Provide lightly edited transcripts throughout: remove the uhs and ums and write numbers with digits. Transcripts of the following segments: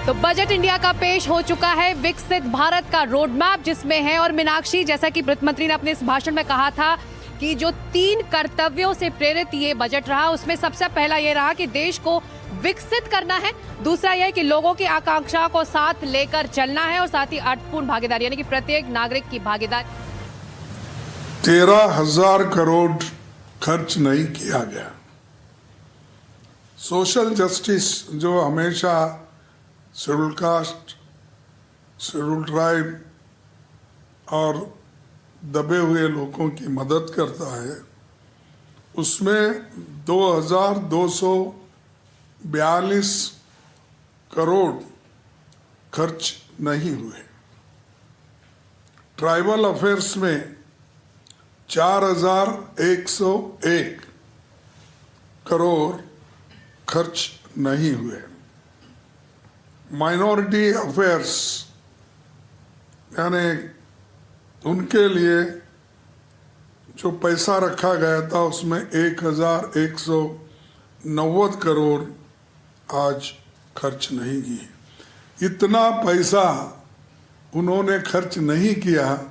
तो budget India का पेश हो चुका है विकसित भारत का रोड मैप, जिसमें है और मीनाक्षी, जैसा कि वित्त मंत्री ने अपने इस भाषण में कहा था कि जो 3 कर्तव्यों से प्रेरित ये बजट रहा, उसमें सबसे पहला ये रहा कि देश को विकसित करना है। दूसरा यह कि लोगों की आकांक्षा को साथ लेकर चलना है और साथ ही अर्थपूर्ण भागीदारी, यानी कि प्रत्येक नागरिक की भागीदारी। 13,000 करोड़ खर्च नहीं किया गया। सोशल जस्टिस जो हमेशा शेड्यूल कास्ट, शेड्यूल ट्राइब और दबे हुए लोगों की मदद करता है, उसमें 2,242 करोड़ खर्च नहीं हुए। ट्राइबल अफेयर्स में 4,101 करोड़ खर्च नहीं हुए। माइनॉरिटी अफेयर्स यानी उनके लिए जो पैसा रखा गया था, उसमें 1,190 करोड़ आज खर्च नहीं किए। इतना पैसा उन्होंने खर्च नहीं किया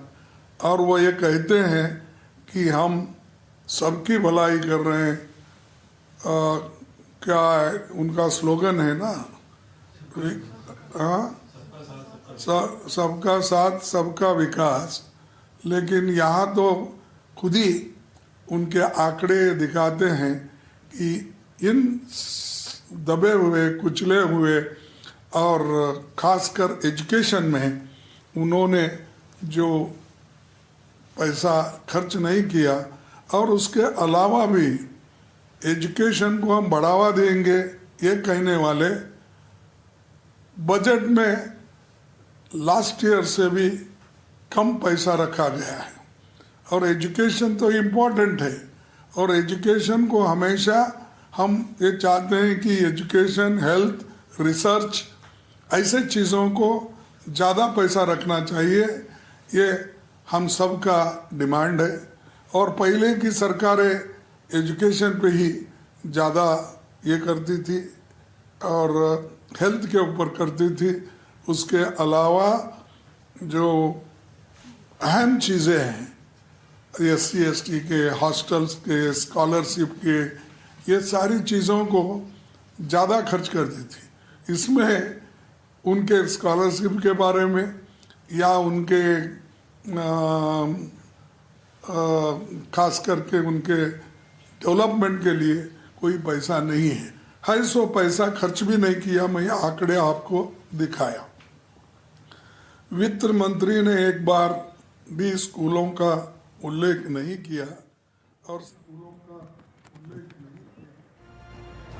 और वो ये कहते हैं कि हम सबकी भलाई कर रहे हैं। क्या है उनका स्लोगन है ना, सबका साथ सबका विकास। लेकिन यहाँ तो खुद ही उनके आंकड़े दिखाते हैं कि इन दबे हुए, कुचले हुए और खासकर एजुकेशन में उन्होंने जो पैसा खर्च नहीं किया, और उसके अलावा भी एजुकेशन को हम बढ़ावा देंगे ये कहने वाले बजट में लास्ट ईयर से भी कम पैसा रखा गया है। और एजुकेशन तो इम्पोर्टेंट है, और एजुकेशन को हमेशा हम ये चाहते हैं कि एजुकेशन, हेल्थ, रिसर्च ऐसे चीज़ों को ज़्यादा पैसा रखना चाहिए। ये हम सब का डिमांड है। और पहले की सरकारें एजुकेशन पे ही ज़्यादा ये करती थी और हेल्थ के ऊपर करती थी। उसके अलावा जो अहम चीज़ें हैं, SC ST के हॉस्टल्स के, स्कॉलरशिप के, ये सारी चीज़ों को ज़्यादा खर्च करती थी। इसमें उनके स्कॉलरशिप के बारे में या उनके खास करके उनके डेवलपमेंट के लिए कोई पैसा नहीं है। 250 पैसा खर्च भी नहीं किया। मैं आंकड़े आपको दिखाया। वित्त मंत्री ने एक बार भी स्कूलों का उल्लेख नहीं किया और स्कूलों का उल्लेख नहीं किया।